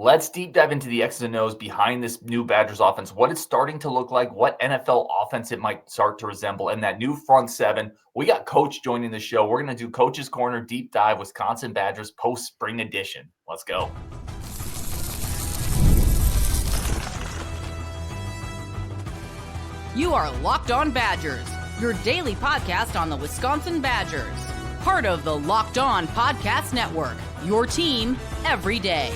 Let's deep dive into the X's and O's behind this new Badgers offense, what it's starting to look like, what NFL offense it might start to resemble, and that new front seven. We got Coach joining the show. We're going to do Coach's Corner Deep Dive, Wisconsin Badgers post-spring edition. Let's go. You are Locked On Badgers, your daily podcast on the Wisconsin Badgers. Part of the Locked On Podcast Network, your team every day.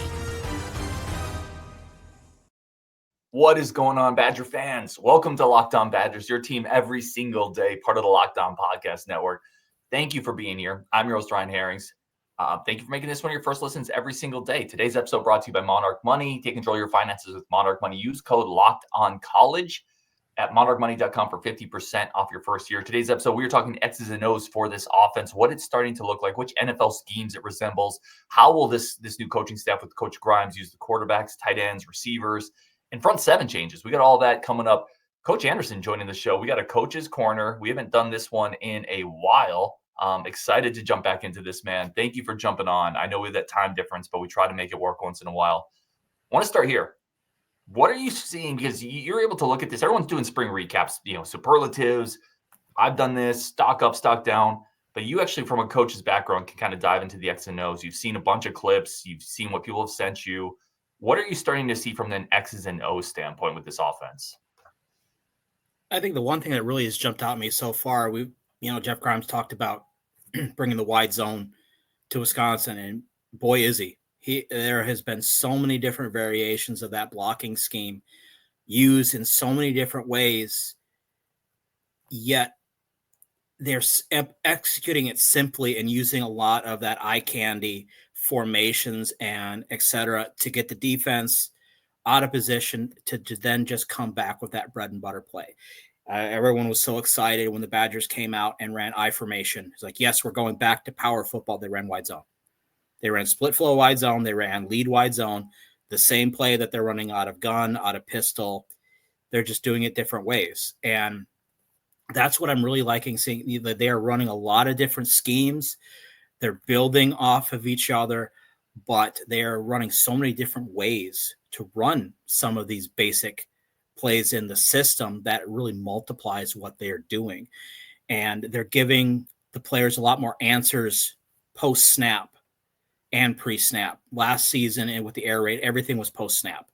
What is going on, Badger fans? Welcome to Locked On Badgers, your team every single day, part of the Locked On Podcast Network. Thank you for being here. I'm your host, Ryan Herrings. Thank you for making this one of your first listens every single day. Today's episode brought to you by Monarch Money. Take control of your finances with Monarch Money. Use code LOCKEDONCollege at monarchmoney.com for 50% off your first year. Today's episode, we are talking X's and O's for this offense, what it's starting to look like, which NFL schemes it resembles, how will this new coaching staff with Coach Grimes use the quarterbacks, tight ends, receivers, and front seven changes. We got all that coming up. Coach Anderson joining the show. We got a Coach's Corner. We haven't done this one in a while. Excited to jump back into this, man. Thank you for jumping on. I know we have that time difference, but we try to make it work once in a while. I want to start here. What are you seeing? Because you're able to look at this. Everyone's doing spring recaps, superlatives. I've done this, stock up, stock down. But you actually, from a coach's background, can kind of dive into the X and O's. You've seen a bunch of clips. You've seen what people have sent you. What are you starting to see from an X's and O's standpoint with this offense? I think the one thing that really has jumped out at me so far, Jeff Grimes talked about bringing the wide zone to Wisconsin, and boy, is he. There has been so many different variations of that blocking scheme used in so many different ways, yet they're executing it simply and using a lot of that eye candy formations and et cetera to get the defense out of position to then just come back with that bread and butter play. Everyone was so excited when the Badgers came out and ran I formation. It's like, yes, we're going back to power football. They ran wide zone. They ran split flow wide zone. They ran lead wide zone, the same play that they're running out of gun, out of pistol. They're just doing it different ways. And that's what I'm really liking, seeing that they are running a lot of different schemes. They're building off of each other, but they're running so many different ways to run some of these basic plays in the system that really multiplies what they're doing. And they're giving the players a lot more answers post-snap and pre-snap. Last season, and with the air raid, everything was post-snap.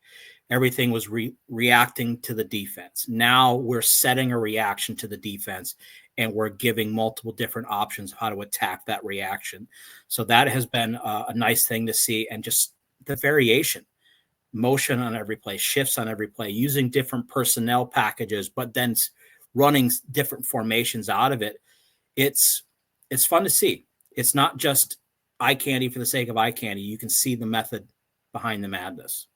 Everything was reacting to the defense. Now we're setting a reaction to the defense, and we're giving multiple different options of how to attack that reaction. So that has been a nice thing to see, and just the variation, motion on every play, shifts on every play, using different personnel packages, but then running different formations out of it. It's fun to see. It's not just eye candy for the sake of eye candy. You can see the method behind the madness.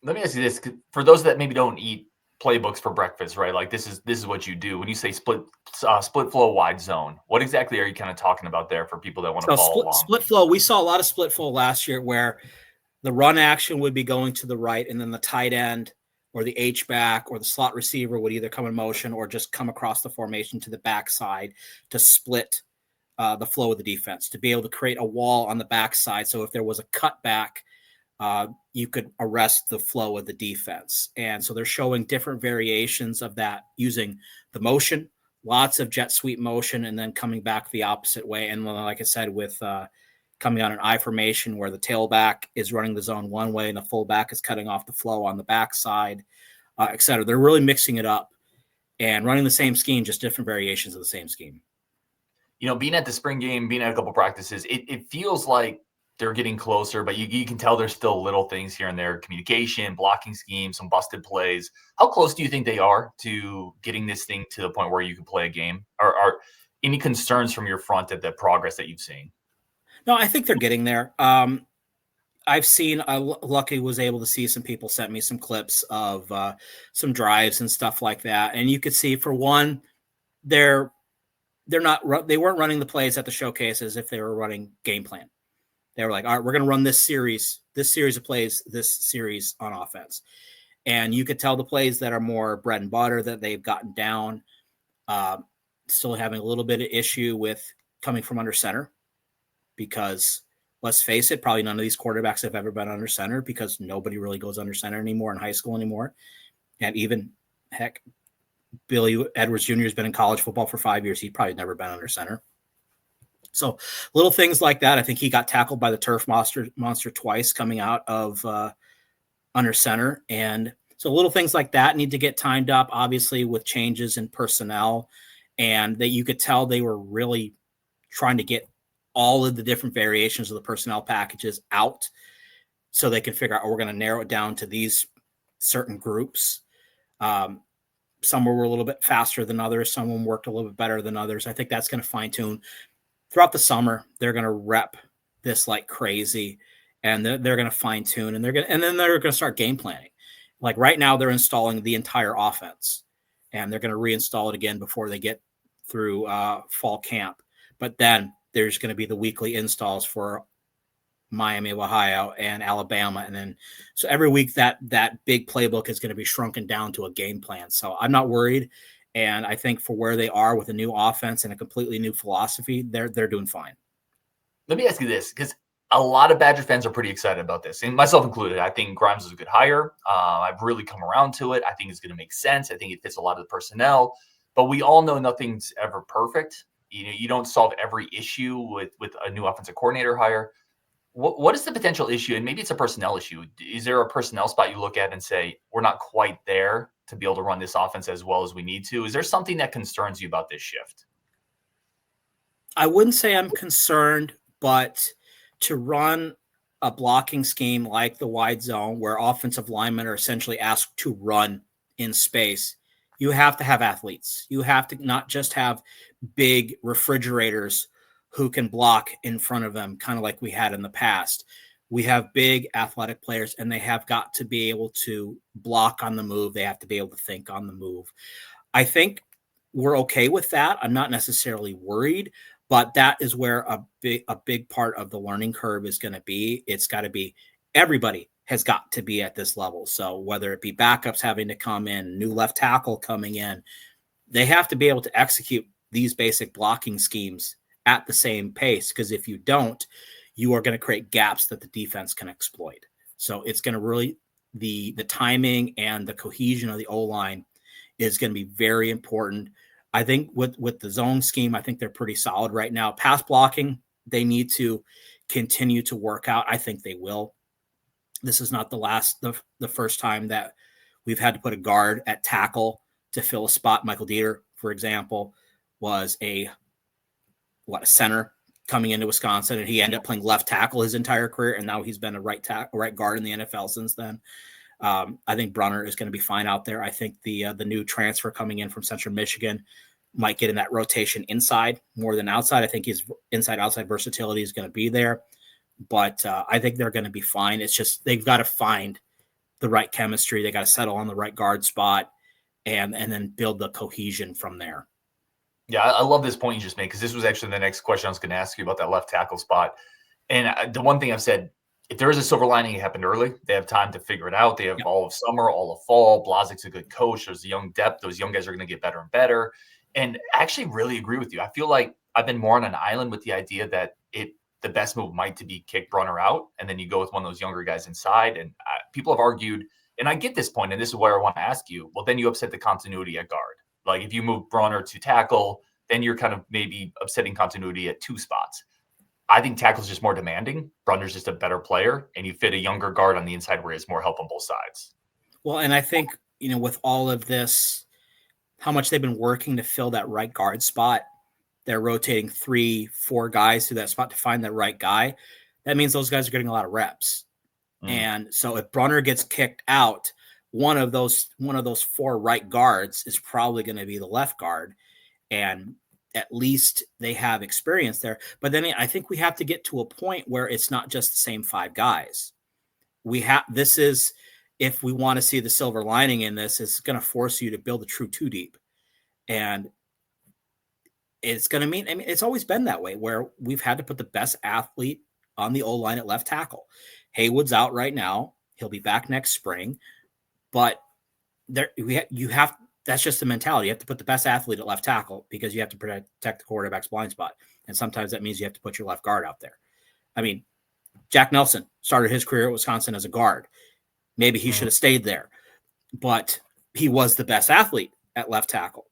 Let me ask you this: for those that maybe don't eat playbooks for breakfast, right? Like this is what you do when you say split flow wide zone. What exactly are you kind of talking about there for people that want to follow along? Split flow. We saw a lot of split flow last year where the run action would be going to the right, and then the tight end or the H back or the slot receiver would either come in motion or just come across the formation to the backside to split the flow of the defense, to be able to create a wall on the backside. So if there was a cutback, you could arrest the flow of the defense. And so they're showing different variations of that using the motion, lots of jet sweep motion, and then coming back the opposite way. And like I said, with coming on an I formation where the tailback is running the zone one way and the fullback is cutting off the flow on the backside, et cetera. They're really mixing it up and running the same scheme, just different variations of the same scheme. Being at the spring game, being at a couple practices, it feels like they're getting closer, but you can tell there's still little things here and there, communication, blocking schemes, some busted plays. How close do you think they are to getting this thing to the point where you can play a game? Or are any concerns from your front at the progress that you've seen? No, I think they're getting there. I've seen, lucky was able to see some people sent me some clips of some drives and stuff like that. And you could see, for one, they weren't running the plays at the showcase as if they were running game plan. They were like, all right, we're going to run this series of plays, this series on offense. And you could tell the plays that are more bread and butter that they've gotten down, still having a little bit of issue with coming from under center, because let's face it, probably none of these quarterbacks have ever been under center because nobody really goes under center anymore in high school anymore. And even, heck, Billy Edwards Jr. has been in college football for 5 years. He's probably never been under center. So little things like that. I think he got tackled by the turf monster twice coming out of under center. And so little things like that need to get timed up, obviously, with changes in personnel. And that you could tell they were really trying to get all of the different variations of the personnel packages out so they can figure out, we're going to narrow it down to these certain groups. Some were a little bit faster than others. Some of them worked a little bit better than others. I think that's going to fine tune throughout the summer. They're going to rep this like crazy, and they're going to fine tune, and then they're going to start game planning. Like right now, they're installing the entire offense, and they're going to reinstall it again before they get through fall camp. But then there's going to be the weekly installs for Miami, Ohio, and Alabama. And then so every week that big playbook is going to be shrunken down to a game plan. So I'm not worried. And I think for where they are with a new offense and a completely new philosophy, they're doing fine. Let me ask you this, because a lot of Badger fans are pretty excited about this, and myself included. I think Grimes is a good hire. I've really come around to it. I think it's going to make sense. I think it fits a lot of the personnel. But we all know nothing's ever perfect. You don't solve every issue with a new offensive coordinator hire. What is the potential issue? And maybe it's a personnel issue. Is there a personnel spot you look at and say, we're not quite there to be able to run this offense as well as we need to? Is there something that concerns you about this shift? I wouldn't say I'm concerned, but to run a blocking scheme like the wide zone where offensive linemen are essentially asked to run in space, you have to have athletes. You have to not just have big refrigerators who can block in front of them, kind of like we had in the past. We have big athletic players, and they have got to be able to block on the move. They have to be able to think on the move. I think we're okay with that. I'm not necessarily worried, but that is where a big part of the learning curve is going to be. It's got to be everybody has got to be at this level. So whether it be backups having to come in, new left tackle coming in, they have to be able to execute these basic blocking schemes at the same pace, because if you don't, you are going to create gaps that the defense can exploit. So it's going to really, the timing and the cohesion of the O-line is going to be very important. I think with the zone scheme, I think they're pretty solid right now. Pass blocking, they need to continue to work out. I think they will. This is not the first time that we've had to put a guard at tackle to fill a spot. Michael Dieter, for example, was a center coming into Wisconsin, and he ended up playing left tackle his entire career, and now he's been a right guard in the NFL since then. I think Brunner is going to be fine out there. I think the new transfer coming in from Central Michigan might get in that rotation inside more than outside. I think his inside-outside versatility is going to be there, but I think they're going to be fine. It's just they've got to find the right chemistry. They got to settle on the right guard spot, and then build the cohesion from there. Yeah, I love this point you just made, because this was actually the next question I was going to ask you about that left tackle spot. And the one thing I've said, if there is a silver lining, it happened early. They have time to figure it out. They have all of summer, all of fall. Blazik's a good coach. There's a young depth. Those young guys are going to get better and better. And I actually really agree with you. I feel like I've been more on an island with the idea that the best move might to be kick Brunner out, and then you go with one of those younger guys inside. And people have argued, and I get this point, and this is where I want to ask you, well, then you upset the continuity at guard. Like if you move Brunner to tackle, then you're kind of maybe upsetting continuity at two spots. I think tackle's just more demanding. Brunner's just a better player, and you fit a younger guard on the inside where he has more help on both sides. Well, and I think, with all of this, how much they've been working to fill that right guard spot, they're rotating 3-4 guys to that spot to find that right guy. That means those guys are getting a lot of reps. And so if Brunner gets kicked out, one of those 4 right guards is probably going to be the left guard. And at least they have experience there. But then I think we have to get to a point where it's not just the same 5 guys. If we want to see the silver lining in this, it's going to force you to build a true 2 deep. And it's going to mean, it's always been that way, where we've had to put the best athlete on the O-line at left tackle. Haywood's out right now. He'll be back next spring. But that's just the mentality. You have to put the best athlete at left tackle because you have to protect the quarterback's blind spot. And sometimes that means you have to put your left guard out there. I mean, Jack Nelson started his career at Wisconsin as a guard. Maybe he should have stayed there, but he was the best athlete at left tackle.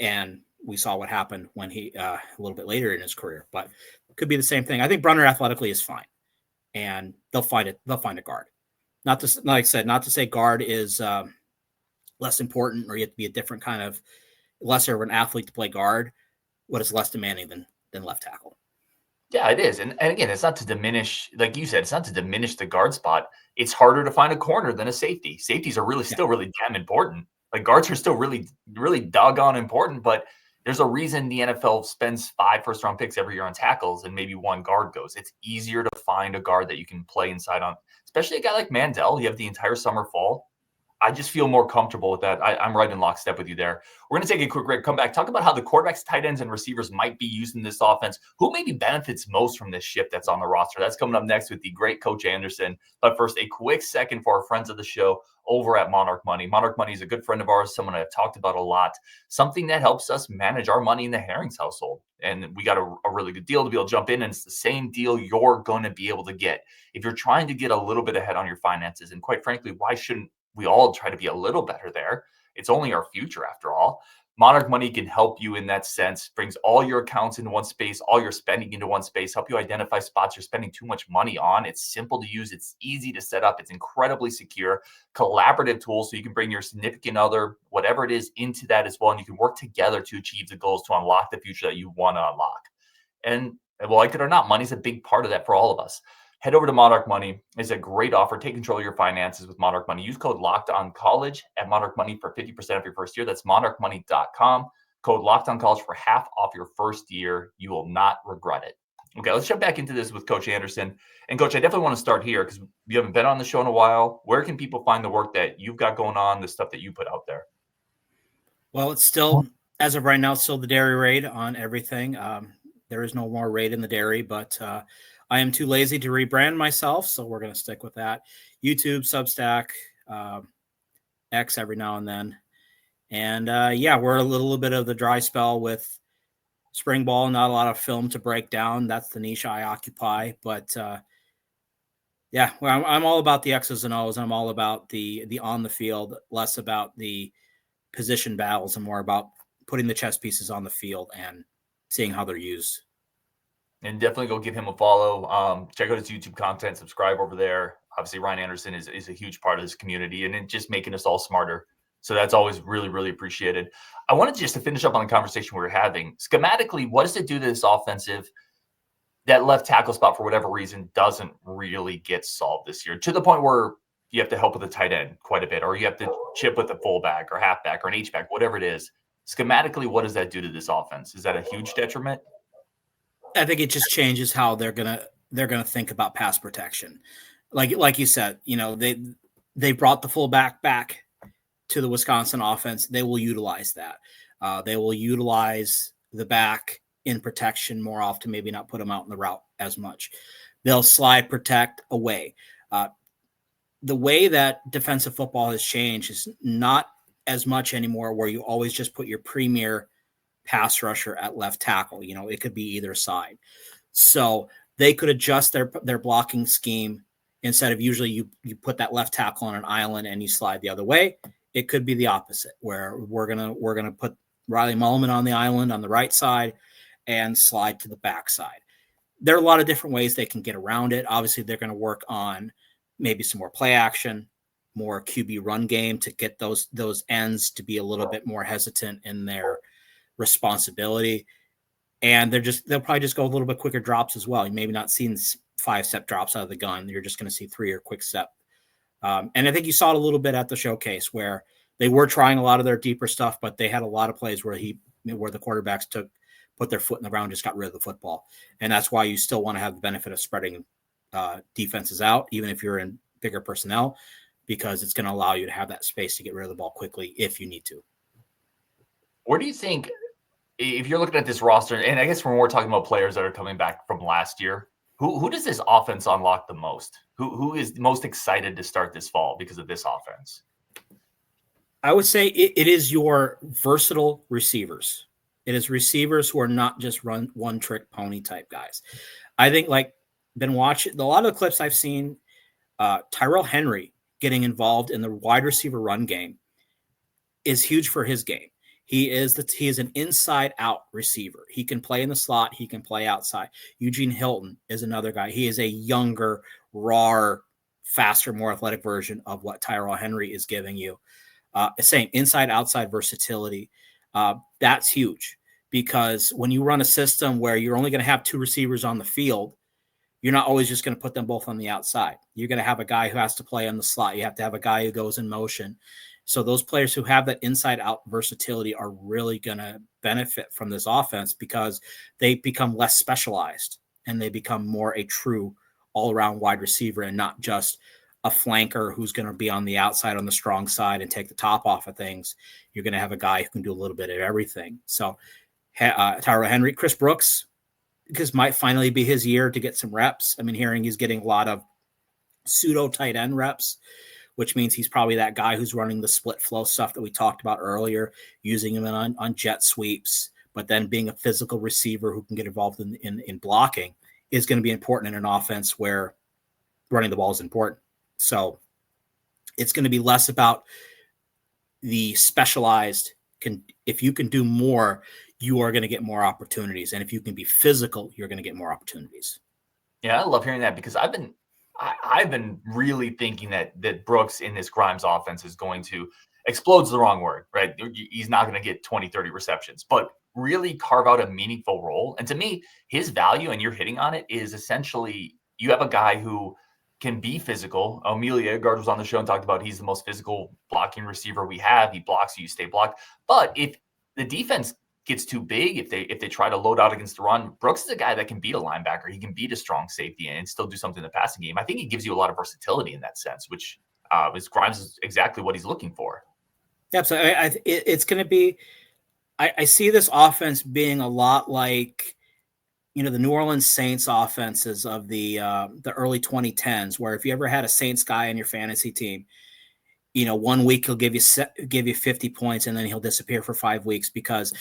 And we saw what happened when he a little bit later in his career, but it could be the same thing. I think Brunner athletically is fine, and they'll find it. They'll find a guard. Not to, like I said, not to say guard is less important, or you have to be a different kind of lesser of an athlete to play guard. What is less demanding than left tackle? Yeah, it is. And again, it's not to diminish, like you said, it's not to diminish the guard spot. It's harder to find a corner than a safety. Safeties are really still really damn important. Like guards are still really, really doggone important, but there's a reason the NFL spends 5 first-round picks every year on tackles and maybe 1 guard goes. It's easier to find a guard that you can play inside on, especially a guy like Mandel. You have the entire summer, fall. I just feel more comfortable with that. I'm right in lockstep with you there. We're going to take a quick break, come back, talk about how the quarterbacks, tight ends, and receivers might be using this offense. Who maybe benefits most from this shift that's on the roster? That's coming up next with the great Coach Anderson. But first, a quick second for our friends of the show over at Monarch Money. Monarch Money is a good friend of ours, someone I've talked about a lot, something that helps us manage our money in the Herrings household. And we got a really good deal to be able to jump in, and it's the same deal you're going to be able to get. If you're trying to get a little bit ahead on your finances, and quite frankly, why shouldn't we all try to be a little better there? It's only our future after all. Monarch Money can help you in that sense, brings all your accounts into one space, all your spending into one space, help you identify spots you're spending too much money on. It's simple to use. It's easy to set up. It's incredibly secure, collaborative tool. So you can bring your significant other, whatever it is, into that as well. And you can work together to achieve the goals to unlock the future that you want to unlock. And well, like it or not, money's a big part of that for all of us. Head over to Monarch Money. It's a great offer. Take control of your finances with Monarch Money. Use code LOCKEDONCOLLEGE at Monarch Money for 50% of your first year. That's monarchmoney.com. Code LOCKEDONCOLLEGE for half off your first year. You will not regret it. Okay, let's jump back into this with Coach Anderson. And Coach, I definitely want to start here because you haven't been on the show in a while. Where can people find the work that you've got going on, the stuff that you put out there? Well, it's still, as of right now, still the dairy raid on everything. There is no more raid in the dairy, but I am too lazy to rebrand myself, so we're going to stick with that. YouTube, Substack, X every now and then. And yeah, we're a little bit of the dry spell with spring ball, not a lot of film to break down. That's the niche I occupy. But yeah, well, I'm all about the X's and O's. I'm all about the on the field, less about the position battles and more about putting the chess pieces on the field and seeing how they're used. And definitely go give him a follow. Check out his YouTube content, subscribe over there. Obviously, Ryan Anderson is a huge part of this community and it's just making us all smarter. So that's always really, really appreciated. I wanted just to finish up on the conversation we were having. Schematically, what does it do to this offensive? That left tackle spot, for whatever reason, doesn't really get solved this year, to the point where you have to help with the tight end quite a bit, or you have to chip with the fullback or halfback or an H-back, whatever it is. Schematically, what does that do to this offense? Is that a huge detriment? I think it just changes how they're gonna think about pass protection. Like you said, you know, they brought the fullback back to the Wisconsin offense. They will utilize that. They will utilize the back in protection more often, maybe not put them out in the route as much. They'll slide protect away. The way that defensive football has changed is not as much anymore where you always just put your premier pass rusher at left tackle. You know, it could be either side. So they could adjust their blocking scheme. Instead of usually you put that left tackle on an island and you slide the other way. It could be the opposite, where we're gonna put Riley Mullman on the island on the right side and slide to the back side. There are a lot of different ways they can get around it. Obviously, they're going to work on maybe some more play action, more QB run game to get those ends to be a little bit more hesitant in their responsibility. And they'll probably just go a little bit quicker drops as well. You maybe not seeing 5-step drops out of the gun. You're just going to see 3 or quick step. And I think you saw it a little bit at the showcase where they were trying a lot of their deeper stuff, but they had a lot of plays where the quarterbacks put their foot in the ground, just got rid of the football. And that's why you still want to have the benefit of spreading defenses out, even if you're in bigger personnel, because it's going to allow you to have that space to get rid of the ball quickly if you need to. Where do you think, if you're looking at this roster, and I guess when we're talking about players that are coming back from last year, who does this offense unlock the most? Who is most excited to start this fall because of this offense? I would say it is your versatile receivers. It is receivers who are not just one trick pony type guys. I think like been watching a lot of the clips I've seen. Tyrell Henry getting involved in the wide receiver run game is huge for his game. He is an inside out receiver. He can play in the slot. He can play outside. Eugene Hilton is another guy. He is a younger, raw, faster, more athletic version of what Tyrell Henry is giving you. Same inside outside versatility. That's huge, because when you run a system where you're only going to have two receivers on the field, you're not always just going to put them both on the outside. You're going to have a guy who has to play on the slot. You have to have a guy who goes in motion. So those players who have that inside out versatility are really going to benefit from this offense, because they become less specialized and they become more a true all around wide receiver, and not just a flanker who's going to be on the outside on the strong side and take the top off of things. You're going to have a guy who can do a little bit of everything. So Tyrell Henry, Chris Brooks, because might finally be his year to get some reps. I've been hearing he's getting a lot of pseudo tight end reps, which means he's probably that guy who's running the split flow stuff that we talked about earlier, using him on jet sweeps, but then being a physical receiver who can get involved in blocking is going to be important in an offense where running the ball is important. So it's going to be less about the specialized. If you can do more, you are going to get more opportunities. And if you can be physical, you're going to get more opportunities. Yeah, I love hearing that, because I've been really thinking that Brooks in this Grimes offense is going to — explode's the wrong word, right? He's not going to get 20, 30 receptions, but really carve out a meaningful role. And to me, his value, and you're hitting on it, is essentially you have a guy who can be physical. Amelia Eggard was on the show and talked about he's the most physical blocking receiver we have. He blocks you, stay blocked. But if the defense gets too big, if they try to load out against the run, Brooks is a guy that can beat a linebacker. He can beat a strong safety and still do something in the passing game. I think he gives you a lot of versatility in that sense, which is Grimes is exactly what he's looking for. Absolutely. It's going to be. I see this offense being a lot like, the New Orleans Saints offenses of the early 2010s, where if you ever had a Saints guy on your fantasy team, 1 week he'll give you 50 points, and then he'll disappear for 5 weeks because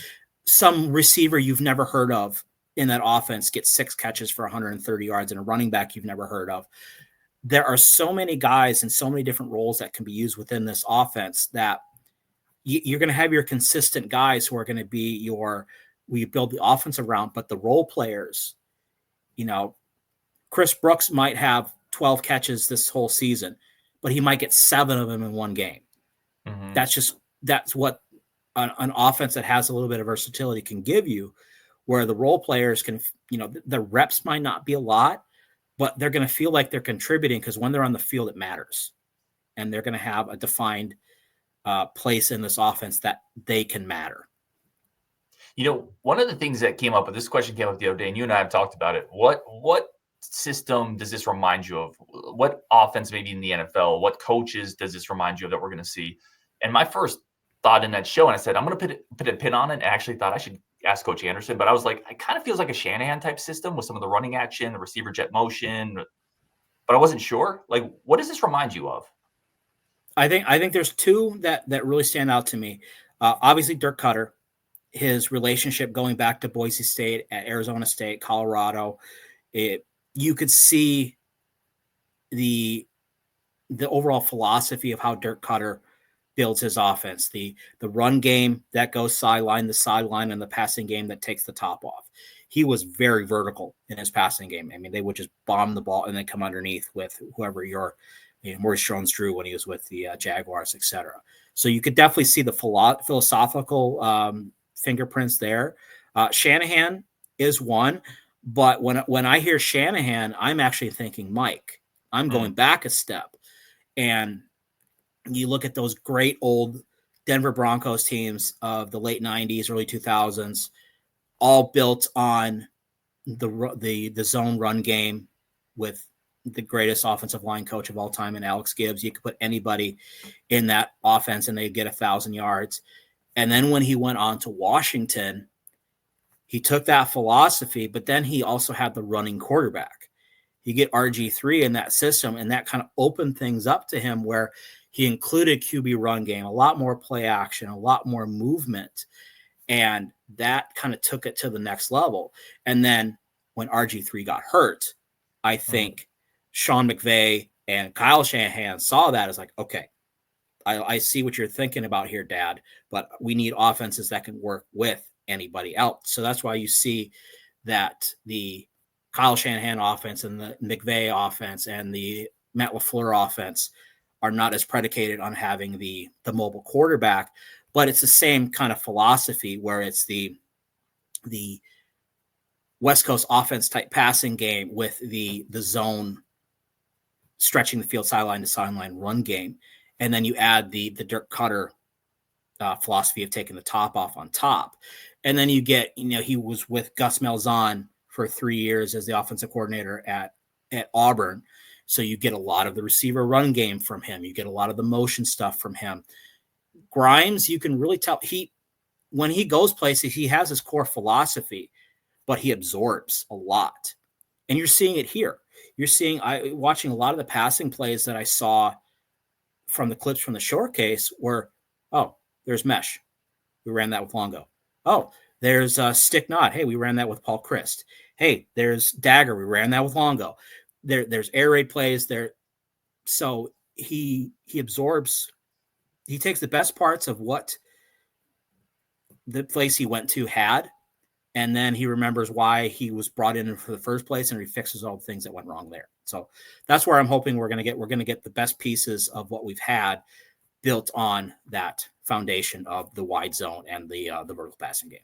some receiver you've never heard of in that offense gets 6 catches for 130 yards, and a running back you've never heard of. There are so many guys and so many different roles that can be used within this offense that you're going to have your consistent guys who are going to be we build the offense around, but the role players, Chris Brooks might have 12 catches this whole season, but he might get 7 of them in one game. Mm-hmm. That's what an offense that has a little bit of versatility can give you, where the role players can, the reps might not be a lot, but they're going to feel like they're contributing, because when they're on the field, it matters. And they're going to have a defined place in this offense that they can matter. One of the things that came up, this question came up the other day, and you and I have talked about it. What system does this remind you of? What offense, maybe in the NFL, what coaches does this remind you of that we're going to see? And my first thought in that show, and I said, I'm going to put a pin on it, and actually thought I should ask Coach Anderson, but I was like, it kind of feels like a Shanahan type system with some of the running action, the receiver jet motion, but I wasn't sure. Like, what does this remind you of? I think there's two that really stand out to me. Obviously, Dirk Cutter, his relationship going back to Boise State, at Arizona State, Colorado, you could see the overall philosophy of how Dirk Cutter builds his offense. The run game that goes sideline to sideline, and the passing game that takes the top off. He was very vertical in his passing game. I mean, they would just bomb the ball and then come underneath with whoever Maurice Jones-Drew when he was with the Jaguars, etc. So you could definitely see the philosophical fingerprints there. Shanahan is one, but when I hear Shanahan, I'm actually thinking Mike. I'm going back a step, and you look at those great old Denver Broncos teams of the late 90s, early 2000s, all built on the zone run game with the greatest offensive line coach of all time in Alex Gibbs. You could put anybody in that offense and they'd get 1,000 yards. And then when he went on to Washington, he took that philosophy, but then he also had the running quarterback. You get RG3 in that system, and that kind of opened things up to him, where he included QB run game, a lot more play action, a lot more movement. And that kind of took it to the next level. And then when RG3 got hurt, I think Sean McVay and Kyle Shanahan saw that as like, okay, I see what you're thinking about here, Dad, but we need offenses that can work with anybody else. So that's why you see that the Kyle Shanahan offense and the McVay offense and the Matt LaFleur offense are not as predicated on having the mobile quarterback, but it's the same kind of philosophy where it's the West Coast offense type passing game with the zone stretching the field sideline to sideline run game. And then you add the Dirk Cutter philosophy of taking the top off on top. And then you get, he was with Gus Malzahn for 3 years as the offensive coordinator at Auburn. So you get a lot of the receiver run game from him. You get a lot of the motion stuff from him. Grimes, you can really tell when he goes places, he has his core philosophy, but he absorbs a lot. And you're seeing it here. You're seeing, watching a lot of the passing plays that I saw from the clips from the showcase where, oh, there's mesh. We ran that with Longo. Oh, there's stick nod. Hey, we ran that with Paul Christ. Hey, there's dagger. We ran that with Longo. There's air raid plays there. So he absorbs. He takes the best parts of what the place he went to had, and then he remembers why he was brought in for the first place, and he fixes all the things that went wrong there. So that's where I'm hoping we're going to get the best pieces of what we've had built on that foundation of the wide zone and the vertical passing game.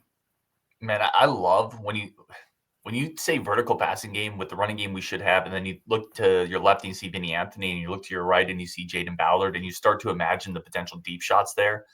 Man, I love when you say vertical passing game with the running game we should have, and then you look to your left and you see Vinny Anthony, and you look to your right and you see Jaden Ballard, and you start to imagine the potential deep shots there.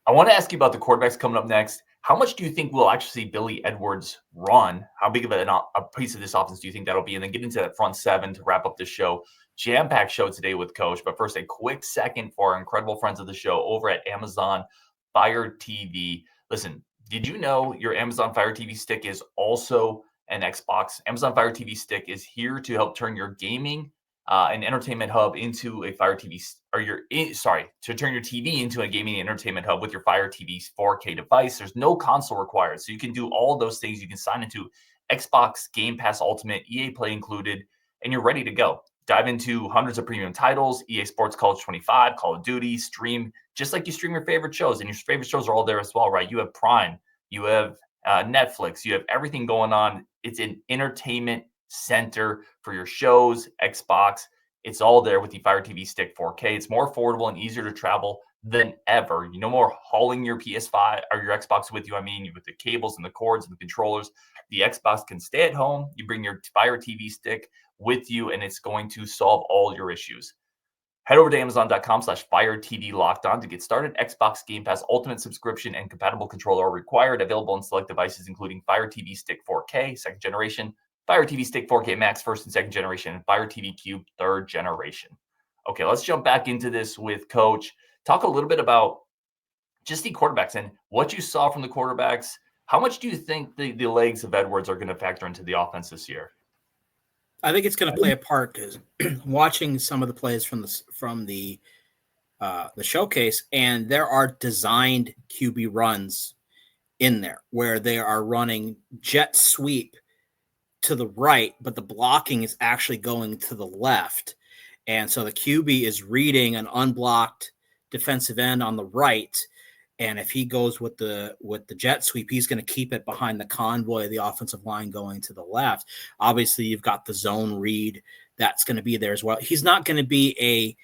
I want to ask you about the quarterbacks coming up next. How much do you think we'll actually see Billy Edwards run? How big of a piece of this offense do you think that'll be? And then get into that front seven to wrap up the show. Jam-packed show today with Coach. But first, a quick second for our incredible friends of the show over at Amazon Fire TV. Listen, did you know your Amazon Fire TV stick is also an Xbox? Amazon Fire TV stick is here to help turn your gaming and entertainment hub into a Fire TV, to turn your TV into a gaming and entertainment hub with your Fire TV's 4K device. There's no console required, so you can do all those things. You can sign into Xbox Game Pass Ultimate, EA Play included, and you're ready to go. Dive into hundreds of premium titles, EA Sports College 25, Call of Duty, stream, just like you stream your favorite shows, and your favorite shows are all there as well, right? You have Prime, you have Netflix, you have everything going on. It's an entertainment center for your shows, Xbox. It's all there with the Fire TV Stick 4K. It's more affordable and easier to travel than ever. No more hauling your PS5 or your Xbox with you. I mean, with the cables and the cords and the controllers, the Xbox can stay at home. You bring your Fire TV Stick with you, and it's going to solve all your issues. Head over to Amazon.com/Fire TV Locked On to get started. Xbox Game Pass Ultimate subscription and compatible controller are required. Available on select devices, including Fire TV Stick 4K, second generation, Fire TV Stick 4K Max, first and second generation, and Fire TV Cube, third generation. Okay, let's jump back into this with Coach. Talk a little bit about just the quarterbacks and what you saw from the quarterbacks. How much do you think the legs of Edwards are going to factor into the offense this year? I think it's going to play a part because watching some of the plays from the showcase, and there are designed QB runs in there where they are running jet sweep to the right, but the blocking is actually going to the left. And so the QB is reading an unblocked defensive end on the right. And if he goes with the jet sweep, he's going to keep it behind the convoy of the offensive line going to the left. Obviously, you've got the zone read that's going to be there as well. He's not going to be a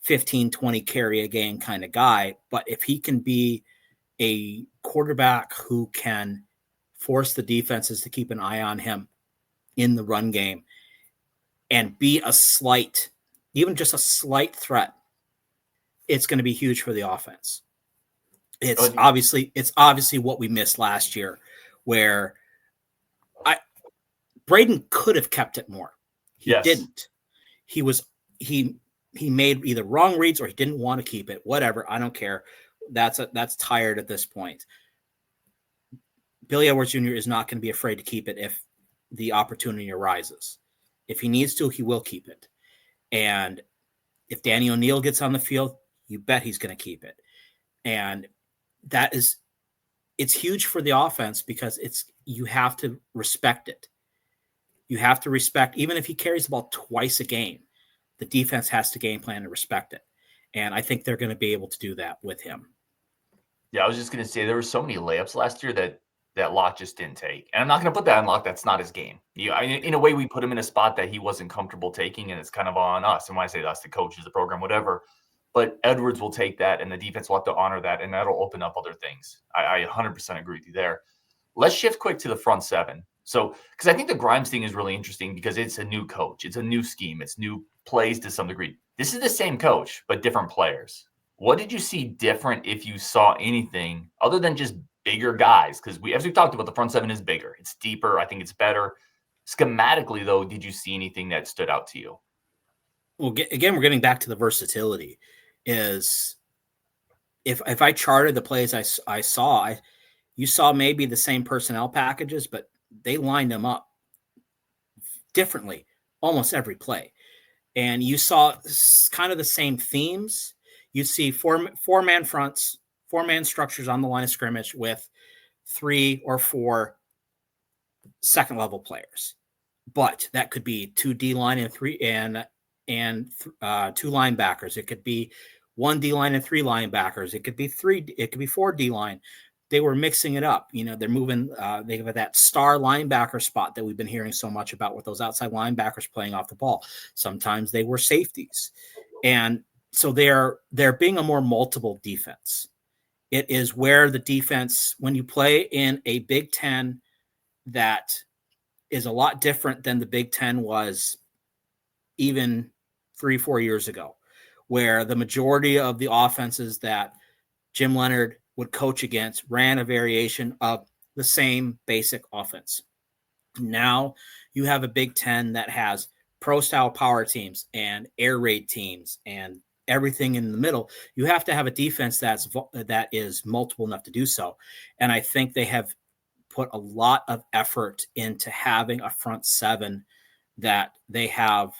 15, 20 carry a game kind of guy, but if he can be a quarterback who can force the defenses to keep an eye on him in the run game and be even just a slight threat, it's going to be huge for the offense. It's obviously what we missed last year, where Braden could have kept it more. He didn't. He made either wrong reads or he didn't want to keep it. Whatever, I don't care. That's tired at this point. Billy Edwards Jr. is not going to be afraid to keep it if the opportunity arises. If he needs to, he will keep it. And if Danny O'Neal gets on the field, you bet he's going to keep it. And it's huge for the offense because you have to respect it. You have to respect, even if he carries the ball twice a game, the defense has to game plan and respect it. And I think they're going to be able to do that with him. Yeah, I was just going to say there were so many layups last year that Locke just didn't take. And I'm not going to put that on Locke. That's not his game. In a way, we put him in a spot that he wasn't comfortable taking, and it's kind of on us. And when I say us, the coaches, the program, whatever. But Edwards will take that, and the defense will have to honor that, and that'll open up other things. I 100% agree with you there. Let's shift quick to the front seven. So, because I think the Grimes thing is really interesting because it's a new coach. It's a new scheme. It's new plays to some degree. This is the same coach, but different players. What did you see different, if you saw anything, other than just bigger guys? Because as we talked about, the front seven is bigger. It's deeper. I think it's better. Schematically, though, did you see anything that stood out to you? Well, again, we're getting back to the versatility. Is if I charted the plays I saw, you saw maybe the same personnel packages, but they lined them up differently almost every play. And you saw kind of the same themes. You see four-man fronts, four-man structures on the line of scrimmage with 3 or 4 second-level players. But that could be 2 D-line and 2 linebackers. It could be 1 D-line and 3 linebackers. It could be 4 D-line. They were mixing it up. They're moving. They have that star linebacker spot that we've been hearing so much about with those outside linebackers playing off the ball. Sometimes they were safeties. And so they're being a more multiple defense. It is where the defense, when you play in a Big Ten that is a lot different than the Big Ten was even 3-4 years ago, where the majority of the offenses that Jim Leonard would coach against ran a variation of the same basic offense. Now you have a Big Ten that has pro-style power teams and air raid teams and everything in the middle. You have to have a defense that is multiple enough to do so. And I think they have put a lot of effort into having a front seven that they have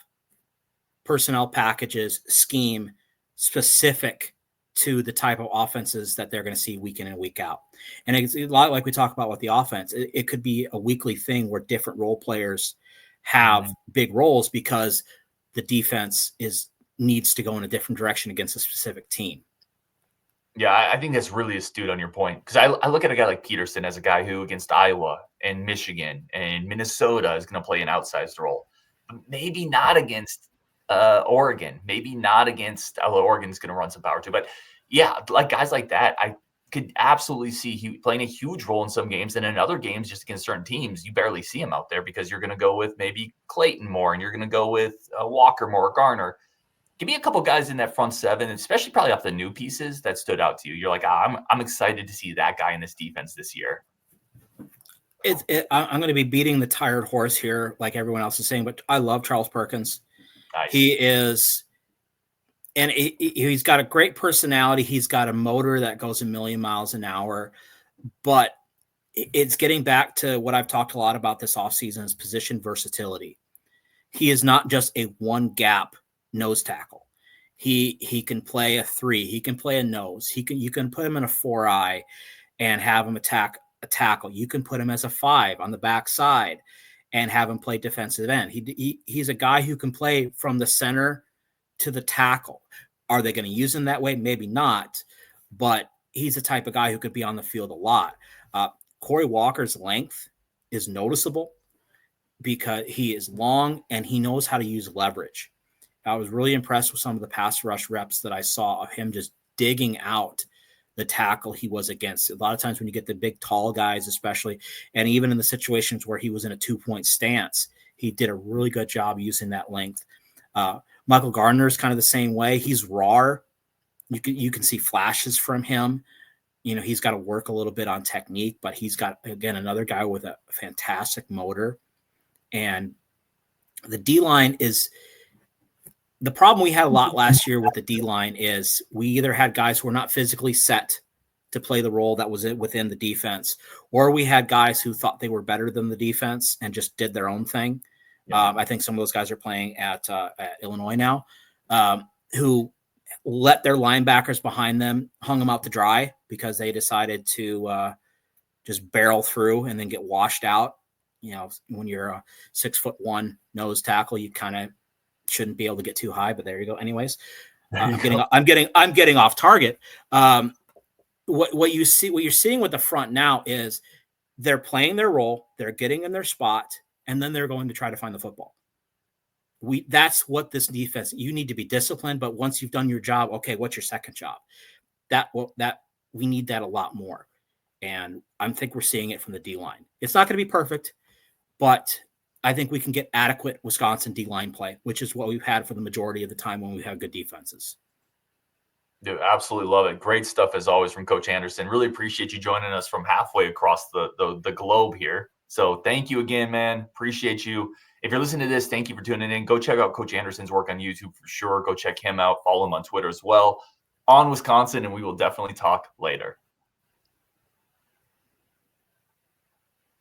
personnel packages, scheme specific to the type of offenses that they're going to see week in and week out. And it's a lot like we talk about with the offense. It could be a weekly thing where different role players have big roles because the defense needs to go in a different direction against a specific team. Yeah, I think that's really astute on your point, because I look at a guy like Peterson as a guy who against Iowa and Michigan and Minnesota is going to play an outsized role. Maybe not against Oregon, maybe not against, although Oregon's going to run some power too. But yeah, like guys like that, I could absolutely see playing a huge role in some games. And in other games, just against certain teams, you barely see him out there because you're going to go with maybe Clayton more and you're going to go with Walker more, Garner. Give me a couple guys in that front seven, especially probably off the new pieces that stood out to you. You're like, I'm excited to see that guy in this defense this year. I'm going to be beating the tired horse here, like everyone else is saying, but I love Charles Perkins. Nice. He is, and he's got a great personality. He's got a motor that goes a million miles an hour, but it's getting back to what I've talked a lot about this offseason is position versatility. He is not just a one gap nose tackle. He can play a 3. He can play a nose. You can put him in a 4-eye and have him attack a tackle. You can put him as a 5 on the backside and have him play defensive end. He's a guy who can play from the center to the tackle. Are they going to use him that way? Maybe not, but he's the type of guy who could be on the field a lot. Corey Walker's length is noticeable because he is long and he knows how to use leverage. I was really impressed with some of the pass rush reps that I saw of him just digging out the tackle he was against. A lot of times when you get the big, tall guys, especially, and even in the situations where he was in a 2-point stance, he did a really good job using that length. Michael Gardner is kind of the same way. He's raw. You can see flashes from him. He's got to work a little bit on technique, but he's got, again, another guy with a fantastic motor. And the D-line is – the problem we had a lot last year with the D-line is we either had guys who were not physically set to play the role that was within the defense, or we had guys who thought they were better than the defense and just did their own thing. Yeah. I think some of those guys are playing at Illinois now, who let their linebackers behind them, hung them out to dry because they decided to just barrel through and then get washed out. when you're a 6'1" nose tackle, you kind of shouldn't be able to get too high, but there you go. Anyways, I'm getting off target. What you're seeing with the front now is they're playing their role, they're getting in their spot, and then they're going to try to find the football. That's what this defense, you need to be disciplined, but once you've done your job, okay, what's your second job? We need that a lot more. And I think we're seeing it from the D-line. It's not going to be perfect, but I think we can get adequate Wisconsin D-line play, which is what we've had for the majority of the time when we have good defenses. Dude, absolutely love it. Great stuff as always from Coach Anderson. Really appreciate you joining us from halfway across the globe here. So thank you again, man. Appreciate you. If you're listening to this, thank you for tuning in. Go check out Coach Anderson's work on YouTube for sure. Go check him out. Follow him on Twitter as well. On Wisconsin, and we will definitely talk later.